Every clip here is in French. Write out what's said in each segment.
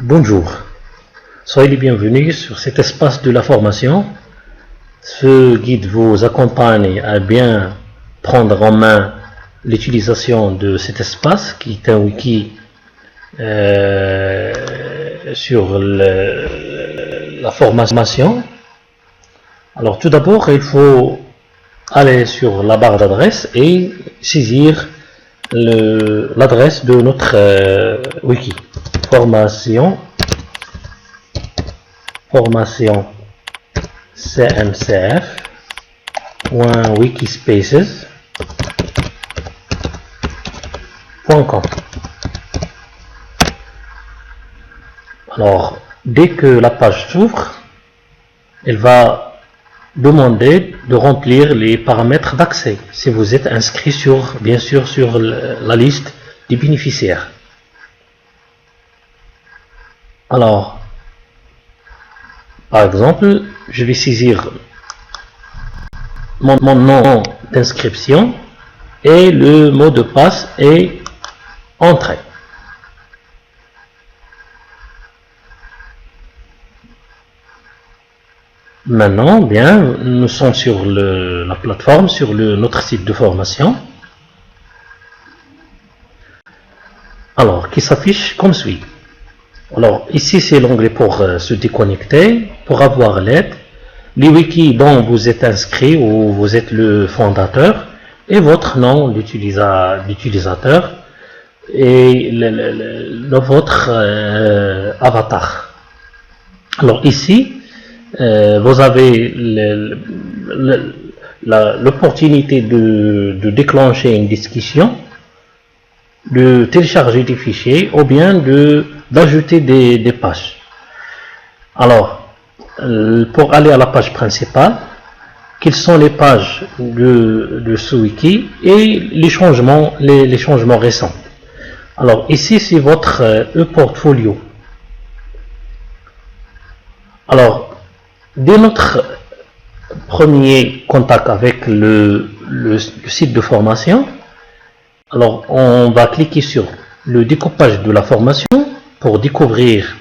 Bonjour, soyez les bienvenus sur cet espace de la formation. Ce guide vous accompagne à bien prendre en main l'utilisation de cet espace qui est un wiki sur la formation. Alors tout d'abord, il faut aller sur la barre d'adresse et saisir l'adresse de notre wiki. Formation cmcf.wikispaces.com. Alors, dès que la page s'ouvre, elle va demander de remplir les paramètres d'accès si vous êtes inscrit bien sûr sur la liste des bénéficiaires. Alors, par exemple, je vais saisir mon nom d'inscription et le mot de passe est entrée. Maintenant, bien, nous sommes sur la plateforme, sur notre site de formation. Alors, qui s'affiche comme suit. Alors, ici, c'est l'onglet pour se déconnecter, pour avoir l'aide, les wikis dont vous êtes inscrit ou vous êtes le fondateur, et votre nom d'utilisateur et votre avatar. Alors, ici, vous avez l'opportunité de déclencher une discussion, de télécharger des fichiers ou bien d'ajouter des pages. Alors, pour aller à la page principale, quelles sont les pages de ce wiki et les changements récents. Alors, ici, c'est votre e-portfolio. Alors, dès notre premier contact avec le site de formation, alors on va cliquer sur le découpage de la formation pour découvrir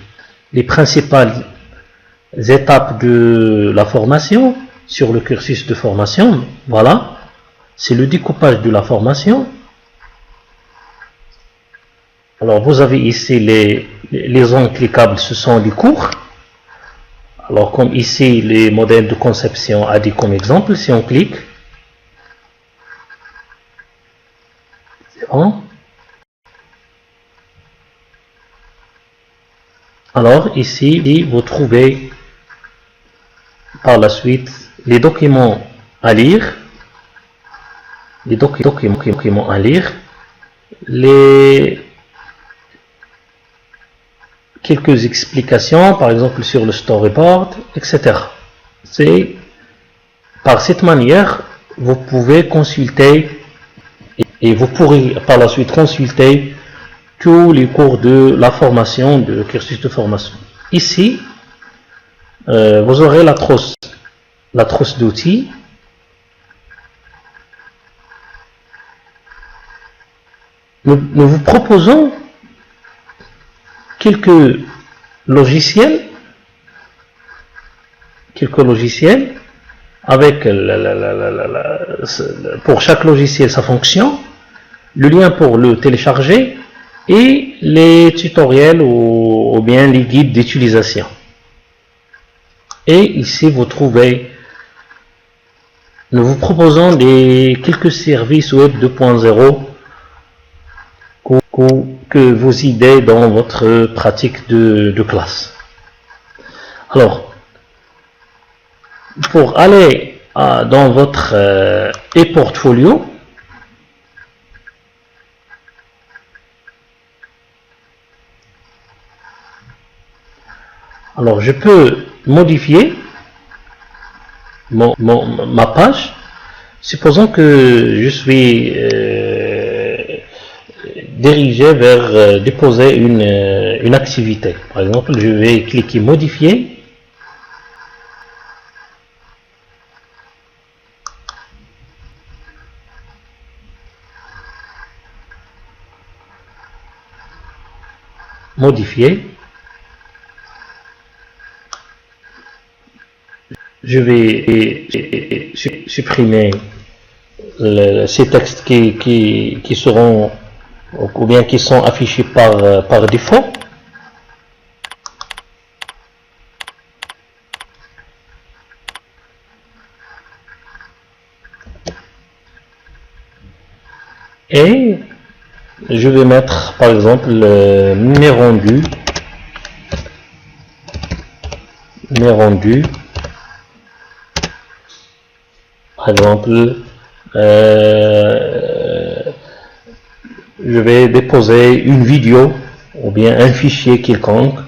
les principales étapes de la formation sur le cursus de formation. Voilà, c'est le découpage de la formation. Alors vous avez ici les zones cliquables, ce sont les cours. Alors comme ici les modèles de conception a dit comme exemple, si on clique, c'est bon. Alors ici vous trouvez par la suite les documents à lire, quelques explications, par exemple sur le storyboard, etc. C'est par cette manière vous pouvez consulter et vous pourrez par la suite consulter tous les cours de la formation, de cursus de formation. Ici, vous aurez la trousse d'outils. Nous vous proposons quelques logiciels avec pour chaque logiciel sa fonction, le lien pour le télécharger et les tutoriels ou bien les guides d'utilisation. Et ici vous trouvez, nous vous proposons quelques services web 2.0 que vous aidez dans votre pratique de classe. Alors, pour aller dans votre e-portfolio, alors je peux modifier ma page. Supposons que je suis dirigé vers déposer une activité. Par exemple, je vais cliquer modifier. Modifier. je vais supprimer ces textes qui seront ou bien qui sont affichés par défaut. Et je vais mettre par exemple mes rendus par exemple je vais déposer une vidéo ou bien un fichier quelconque.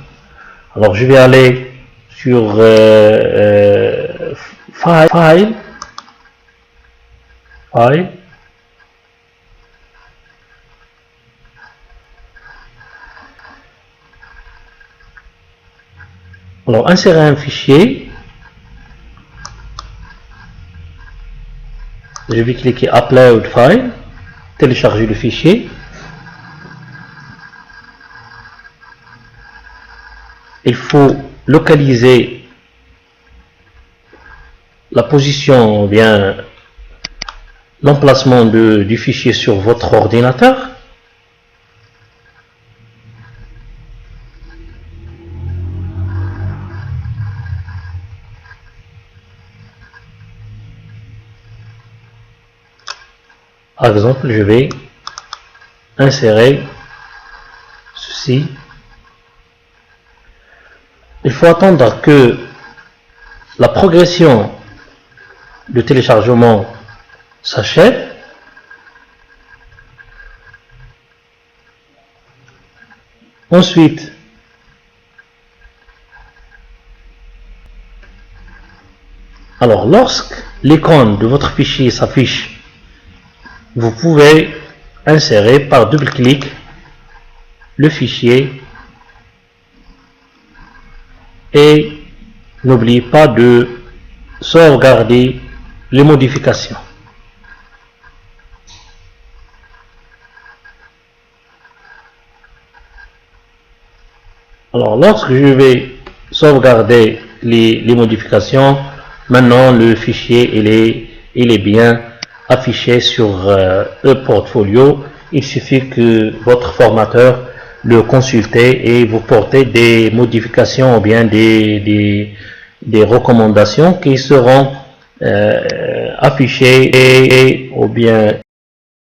Alors je vais aller sur file. Alors insérer un fichier. Je vais cliquer Upload File, télécharger le fichier. Il faut localiser la position ou bien l'emplacement du fichier sur votre ordinateur. Par exemple, je vais insérer ceci. Il faut attendre que la progression de téléchargement s'achève. Ensuite, alors lorsque l'icône de votre fichier s'affiche, vous pouvez insérer par double-clic le fichier et n'oubliez pas de sauvegarder les modifications. Alors lorsque je vais sauvegarder les modifications, maintenant le fichier il est bien affiché sur ePortfolio. Il suffit que votre formateur le consulte et vous portez des modifications ou bien des recommandations qui seront affichées ou bien